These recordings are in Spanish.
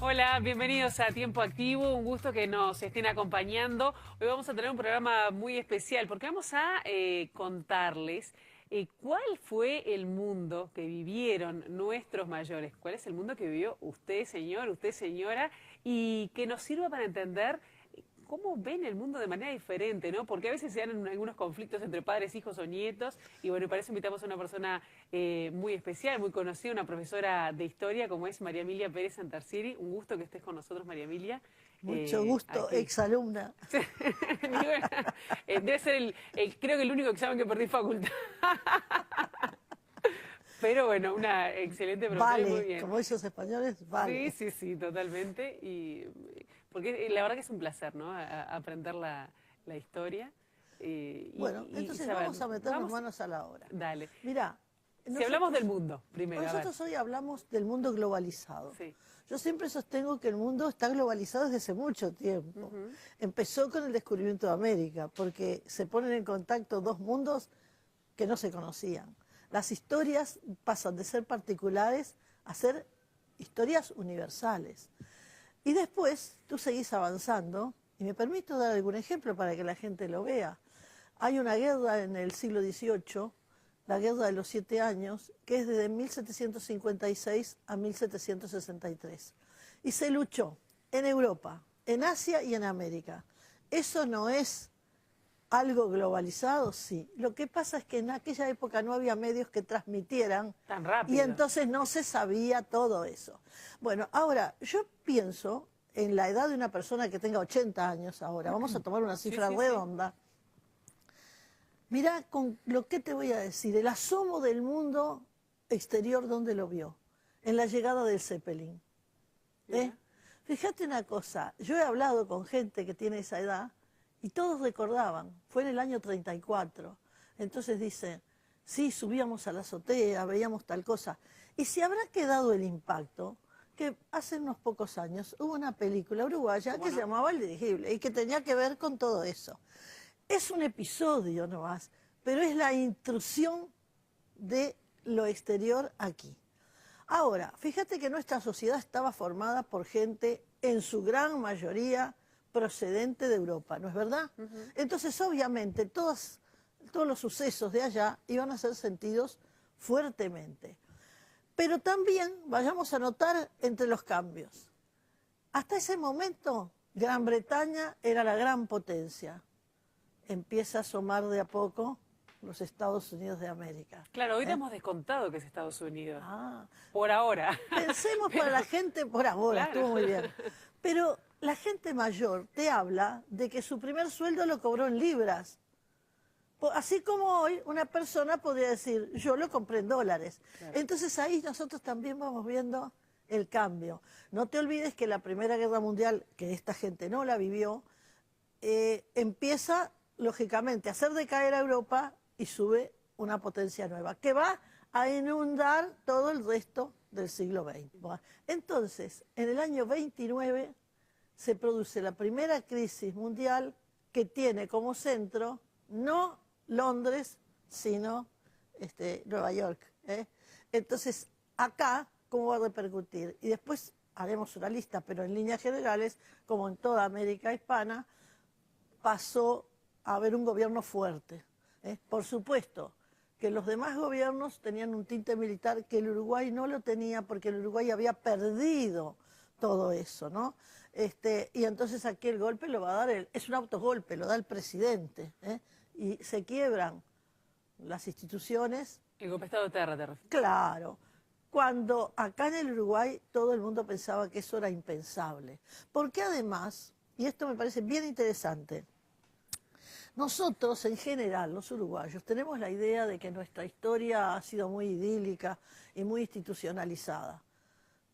Hola, bienvenidos a Tiempo Activo, un gusto que nos estén acompañando. Hoy vamos a tener un programa muy especial porque vamos a contarles cuál fue el mundo que vivieron nuestros mayores, cuál es el mundo que vivió usted, señor, usted, señora, y que nos sirva para entender cómo ven el mundo de manera diferente, ¿no? Porque a veces se dan algunos conflictos entre padres, hijos o nietos, y bueno, para eso invitamos a una persona muy especial, muy conocida, una profesora de historia como es María Emilia Pérez Santarcieri. Un gusto que estés con nosotros, María Emilia. Mucho gusto, Aquí. exalumna. Y bueno, debe ser creo que el único examen que perdí en facultad. Pero bueno, una excelente profesora y muy Vale, bien. como esos españoles, Sí, vale. sí, sí, totalmente. Y porque la verdad que es un placer, ¿no? Aprender la historia Bueno, y entonces saber. vamos a meternos Vamos, manos a la obra. dale. Mira, Si hablamos del nosotros, mundo, primero, a ver. nosotros hoy hablamos del mundo globalizado. Sí. Yo siempre sostengo que el mundo está globalizado desde hace mucho tiempo. Ujú. Empezó con el descubrimiento de América, porque se ponen en contacto dos mundos que no se conocían. Las historias pasan de ser particulares a ser historias universales. Y después tú seguís avanzando, y me permito dar algún ejemplo para que la gente lo vea. Hay una guerra en el siglo XVIII, la Guerra de los 7 Años, que es desde 1756 a 1763. Y se luchó en Europa, en Asia y en América. ¿Eso no es algo globalizado? Sí. Lo que pasa es que en aquella época no había medios que transmitieran Tan y rápido. entonces no se sabía todo eso. Bueno, ahora, yo pienso en la edad de una persona que tenga 80 años ahora, vamos a tomar una Sí, cifra sí, sí. redonda. Mirá con lo que te voy a decir, el asomo del mundo exterior, ¿dónde lo vio? En la llegada del Zeppelin. ¿Eh? Mira. Fíjate una cosa, yo he hablado con gente que tiene esa edad y todos recordaban, fue en el año 34. Entonces dicen, sí, subíamos a la azotea, veíamos tal cosa. Y si habrá quedado el impacto, que hace unos pocos años hubo una película uruguaya ¿Cómo que se no? llamaba El Dirigible y que tenía que ver con todo eso. Es un episodio nomás, pero es la intrusión de lo exterior aquí. Ahora, fíjate que nuestra sociedad estaba formada por gente, en su gran mayoría, procedente de Europa, ¿no es verdad? Ujú. Entonces, obviamente, todos los sucesos de allá iban a ser sentidos fuertemente. Pero también vayamos a notar entre los cambios. Hasta ese momento, Gran Bretaña era la gran potencia. Empieza a asomar de a poco los Estados Unidos de América. Claro, hoy ¿Eh? damos descontado que es Estados Unidos. Ah, Por ahora. pensemos para Pero, la gente, por ahora, claro. estuvo muy bien. Pero la gente mayor te habla de que su primer sueldo lo cobró en libras. Así como hoy una persona podría decir, yo lo compré en dólares. Claro. Entonces ahí nosotros también vamos viendo el cambio. No te olvides que la Primera Guerra Mundial, que esta gente no la vivió, empieza, lógicamente, a hacer decaer a Europa y sube una potencia nueva, que va a inundar todo el resto del siglo XX. Bueno, entonces, en el año 29 se produce la primera crisis mundial que tiene como centro no Londres, sino Nueva York. ¿Eh? Entonces, acá, ¿cómo va a repercutir? Y después haremos una lista, pero en líneas generales, como en toda América hispana, pasó a haber un gobierno fuerte. Por supuesto que los demás gobiernos tenían un tinte militar que el Uruguay no lo tenía porque el Uruguay había perdido todo eso, ¿no? Y entonces aquí el golpe lo va a dar, es un autogolpe, lo da el presidente, y se quiebran las instituciones, El golpe de Estado de Terra, te refieres. claro. Cuando acá en el Uruguay todo el mundo pensaba que eso era impensable. Porque además, y esto me parece bien interesante, nosotros en general, los uruguayos, tenemos la idea de que nuestra historia ha sido muy idílica y muy institucionalizada.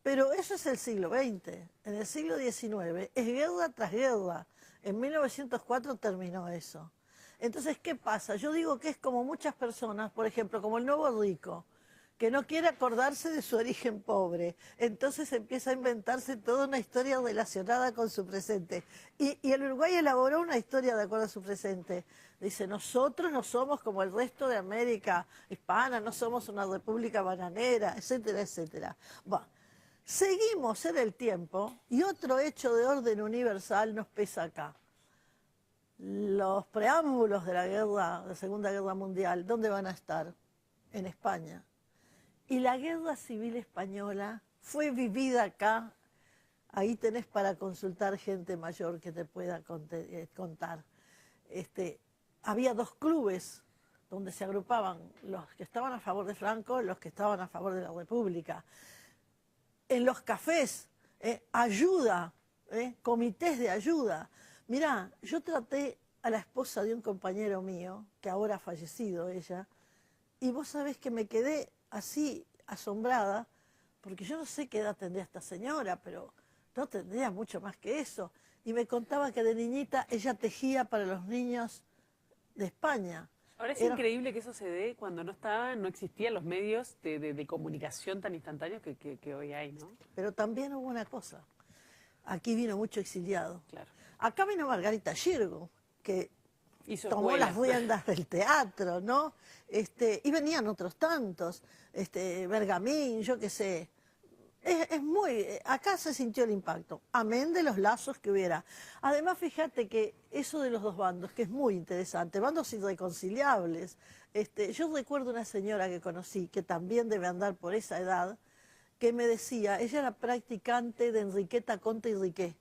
Pero eso es el siglo XX. En el siglo XIX es guerra tras guerra. En 1904 terminó eso. Entonces, ¿qué pasa? Yo digo que es como muchas personas, por ejemplo, como el Nuevo Rico, que no quiere acordarse de su origen pobre. Entonces empieza a inventarse toda una historia relacionada con su presente. Y el Uruguay elaboró una historia de acuerdo a su presente. Dice, nosotros no somos como el resto de América hispana, no somos una república bananera, etcétera, etcétera. Bueno, seguimos en el tiempo y otro hecho de orden universal nos pesa acá. Los preámbulos de la Segunda Guerra Mundial, ¿dónde van a estar? En España. Y la Guerra Civil Española fue vivida acá. Ahí tenés para consultar gente mayor que te pueda contar. Había dos clubes donde se agrupaban los que estaban a favor de Franco y los que estaban a favor de la República. En los cafés, ayuda, comités de ayuda. Mirá, yo traté a la esposa de un compañero mío, que ahora ha fallecido ella, y vos sabés que me quedé así asombrada, porque yo no sé qué edad tendría esta señora, pero no tendría mucho más que eso. Y me contaba que de niñita ella tejía para los niños de España. Ahora es increíble que eso se dé cuando no existían los medios de comunicación tan instantáneos que hoy hay, ¿no? Pero también hubo una cosa. Aquí vino mucho exiliado. Claro. Acá vino Margarita Xirgu, que tomó escuela. las riendas del teatro, ¿no? Y venían otros tantos, Bergamín, yo qué sé. Acá se sintió el impacto, amén de los lazos que hubiera. Además, fíjate que eso de los dos bandos, que es muy interesante, bandos irreconciliables. Yo recuerdo una señora que conocí, que también debe andar por esa edad, que me decía, ella era practicante de Enriqueta Conte y Riquet.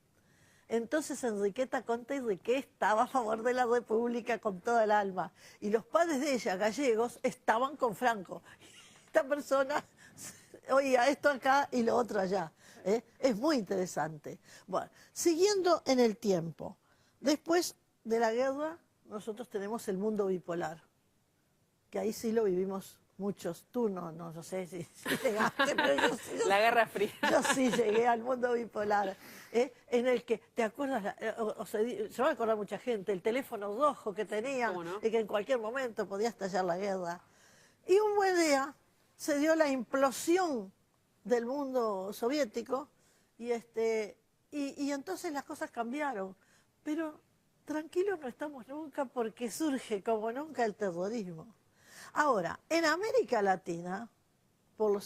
Entonces Enriqueta Conte y Riquet estaba a favor de la República con toda el alma. Y los padres de ella, gallegos, estaban con Franco. Esta persona oía esto acá y lo otro allá. Es muy interesante. Bueno, siguiendo en el tiempo. después de la guerra, nosotros tenemos el mundo bipolar, que ahí sí lo vivimos muchos. Tú no sé si llegaste, pero la Guerra Fría. Yo sí llegué al mundo bipolar, en el que, ¿te acuerdas? Se va a acordar mucha gente, el teléfono rojo que tenían, ¿Cómo no? y que en cualquier momento podía estallar la guerra. Y un buen día se dio la implosión del mundo soviético, y entonces las cosas cambiaron. Pero tranquilos no estamos nunca, porque surge como nunca el terrorismo. Ahora, en América Latina, por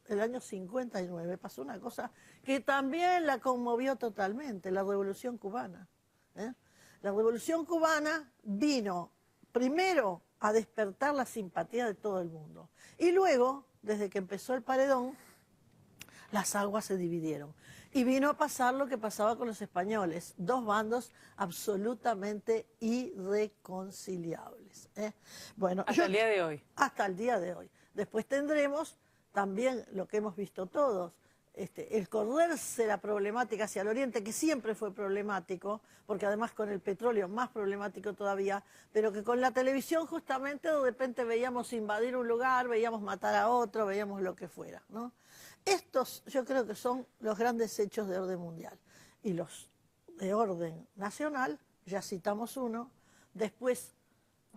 el año 59, pasó una cosa que también la conmovió totalmente, la Revolución Cubana. La Revolución Cubana vino primero a despertar la simpatía de todo el mundo. Y luego, desde que empezó el paredón, las aguas se dividieron. Y vino a pasar lo que pasaba con los españoles, dos bandos absolutamente irreconciliables. Bueno, hasta el día de hoy. Hasta el día de hoy. Después tendremos también lo que hemos visto todos, el correrse la problemática hacia el oriente, que siempre fue problemático, porque además con el petróleo más problemático todavía, pero que con la televisión justamente de repente veíamos invadir un lugar, veíamos matar a otro, veíamos lo que fuera, ¿no? Estos yo creo que son los grandes hechos de orden mundial. Y los de orden nacional, ya citamos uno, después...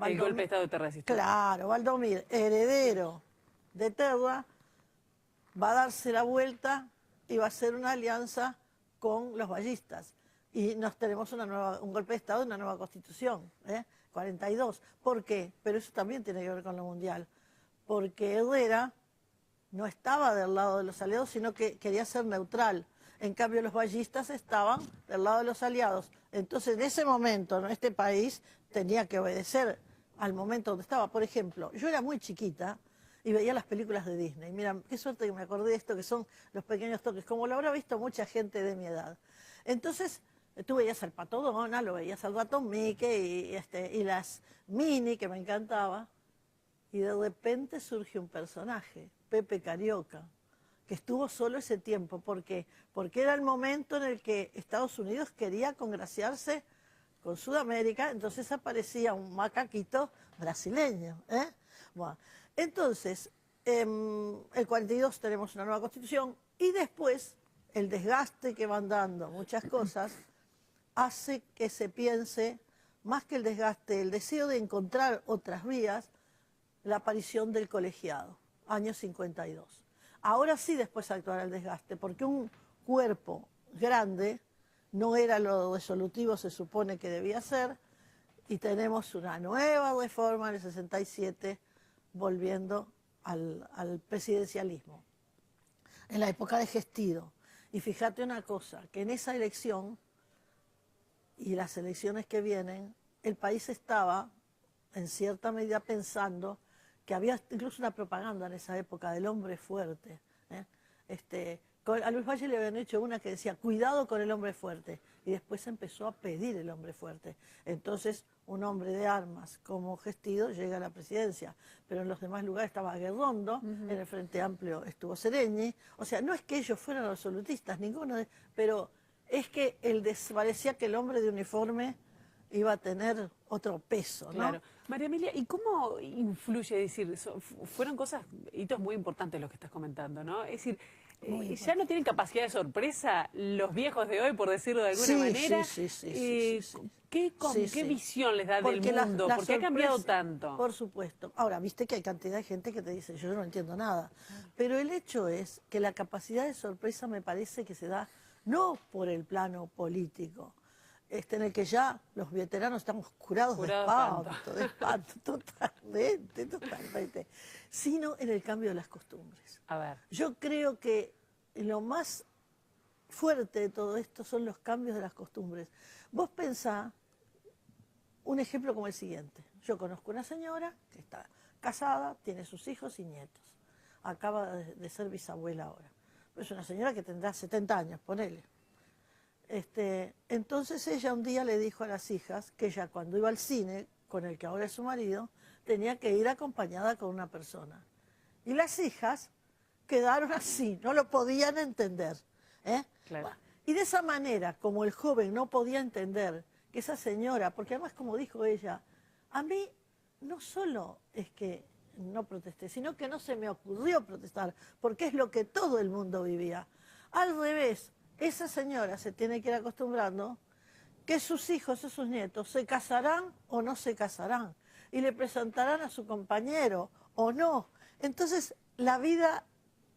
El golpe de Estado de Terra. Claro, Valdomir, heredero de Terra, va a darse la vuelta y va a hacer una alianza con los ballistas. Y nos tenemos un golpe de Estado y una nueva constitución, 42. ¿Por qué? Pero eso también tiene que ver con lo mundial. Porque Herrera no estaba del lado de los aliados, sino que quería ser neutral. En cambio, los ballistas estaban del lado de los aliados. Entonces, en ese momento, ¿no?, este país tenía que obedecer al momento donde estaba. Por ejemplo, yo era muy chiquita y veía las películas de Disney. Mira, qué suerte que me acordé de esto, que son los pequeños toques, como lo habrá visto mucha gente de mi edad. Entonces, tú veías al Pato Donald, lo veías al ratón Mickey y las Minnie, que me encantaba. Y de repente surge un personaje, Pepe Carioca, que estuvo solo ese tiempo. ¿Por qué? Porque era el momento en el que Estados Unidos quería congraciarse con Sudamérica, entonces aparecía un macaquito brasileño. Bueno, entonces, el 42 tenemos una nueva constitución, y después el desgaste que van dando muchas cosas hace que se piense, más que el desgaste, el deseo de encontrar otras vías, la aparición del colegiado. año 52. Ahora sí después actuará el desgaste, porque un cuerpo grande no era lo resolutivo se supone que debía ser, y tenemos una nueva reforma en el 67 volviendo al presidencialismo, en la época de Gestido. Y fíjate una cosa, que en esa elección y las elecciones que vienen, el país estaba en cierta medida pensando que había incluso una propaganda en esa época del hombre fuerte. A Luis Valle le habían hecho una que decía, cuidado con el hombre fuerte, y después empezó a pedir el hombre fuerte. Entonces, un hombre de armas como Gestido llega a la presidencia, pero en los demás lugares estaba Guerrondo, en el Frente Amplio estuvo Sereñi, o sea, no es que ellos fueran absolutistas, pero es que parecía que el hombre de uniforme iba a tener otro peso, ¿no? Claro. María Emilia, ¿y cómo influye? Es decir, fueron hitos muy importantes los que estás comentando, ¿no? Es decir, ¿ya no tienen capacidad de sorpresa los viejos de hoy, por decirlo de alguna manera? Sí. ¿Qué visión les da del mundo? ¿Por qué ha cambiado tanto? Por supuesto. Ahora, viste que hay cantidad de gente que te dice, yo no entiendo nada. Pero el hecho es que la capacidad de sorpresa me parece que se da no por el plano político, en el que ya los veteranos estamos curados de espanto, totalmente, sino en el cambio de las costumbres. A ver. Yo creo que lo más fuerte de todo esto son los cambios de las costumbres. Vos pensá un ejemplo como el siguiente. Yo conozco una señora que está casada, tiene sus hijos y nietos. Acaba de ser bisabuela ahora. Es una señora que tendrá 70 años, ponele. Entonces ella un día le dijo a las hijas que ella cuando iba al cine, con el que ahora es su marido, tenía que ir acompañada con una persona. Y las hijas quedaron así, no lo podían entender. Claro. Y de esa manera, como el joven no podía entender que esa señora, porque además como dijo ella, a mí no solo es que no protesté, sino que no se me ocurrió protestar, porque es lo que todo el mundo vivía. Al revés, esa señora se tiene que ir acostumbrando que sus hijos o sus nietos se casarán o no se casarán y le presentarán a su compañero o no. Entonces, la vida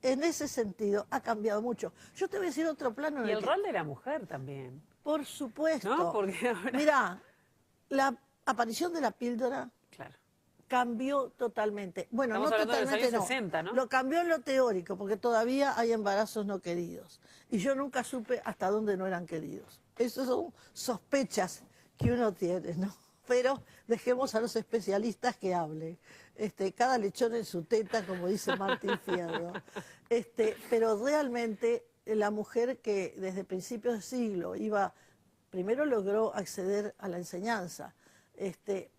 en ese sentido ha cambiado mucho. Yo te voy a decir otro plano. Y el rol de la mujer también. Por supuesto. ¿No? Porque ahora... Mirá, la aparición de la píldora cambió totalmente. Bueno, estamos no totalmente, de los años 60, ¿no? Lo cambió en lo teórico, porque todavía hay embarazos no queridos. Y yo nunca supe hasta dónde no eran queridos. Esas son sospechas que uno tiene, ¿no? Pero dejemos a los especialistas que hablen. Cada lechón en su teta, como dice Martín Fierro. Pero realmente la mujer que desde principios de siglo primero logró acceder a la enseñanza,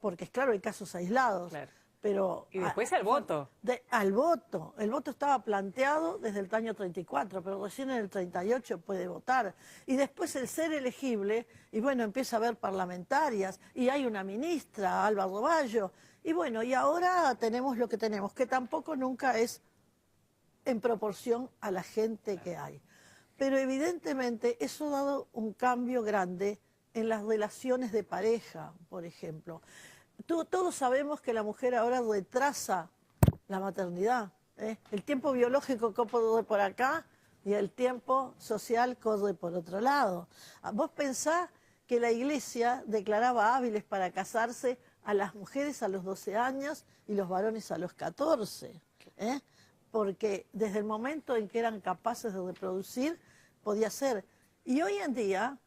porque es claro, hay casos aislados, claro. Pero y después al voto. Al voto. El voto estaba planteado desde el año 34, pero recién en el 38 puede votar. Y después el ser elegible, y bueno, empieza a haber parlamentarias, y hay una ministra, Alba Roballo, y bueno, y ahora tenemos lo que tenemos, que tampoco nunca es en proporción a la gente que hay. Pero evidentemente eso ha dado un cambio grande en las relaciones de pareja, por ejemplo. Todos sabemos que la mujer ahora retrasa la maternidad. El tiempo biológico corre por acá y el tiempo social corre por otro lado. Vos pensás que la Iglesia declaraba hábiles para casarse a las mujeres a los 12 años y los varones a los 14, porque desde el momento en que eran capaces de reproducir, podía ser. Y hoy en día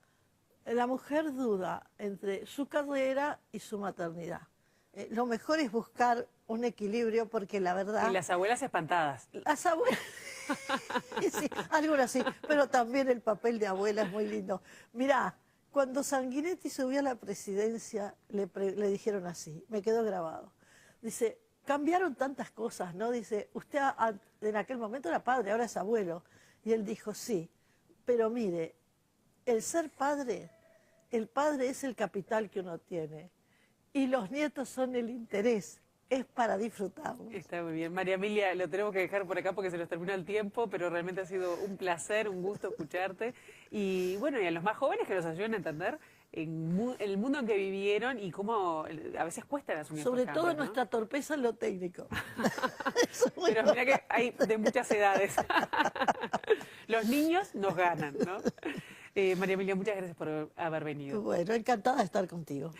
la mujer duda entre su carrera y su maternidad. Lo mejor es buscar un equilibrio porque la verdad... Y las abuelas espantadas. Las abuelas... sí, algunas sí, pero también el papel de abuela es muy lindo. Mirá, cuando Sanguinetti subió a la presidencia, le dijeron así, me quedó grabado. Dice, cambiaron tantas cosas, ¿no? Dice, usted en aquel momento era padre, ahora es abuelo. Y él dijo, sí, pero mire, el ser padre, el padre es el capital que uno tiene y los nietos son el interés, es para disfrutarlos. Está muy bien. María Emilia, lo tenemos que dejar por acá porque se nos terminó el tiempo, pero realmente ha sido un placer, un gusto escucharte. Y bueno, y a los más jóvenes que nos ayuden a entender en el mundo en que vivieron y cómo a veces cuestan asumir Sobre estos todo cambios, ¿no? nuestra torpeza en lo técnico. Eso es muy Pero mira que hay de muchas edades. Los niños nos ganan, ¿no? María Emilia, muchas gracias por haber venido. bueno, encantada de estar contigo.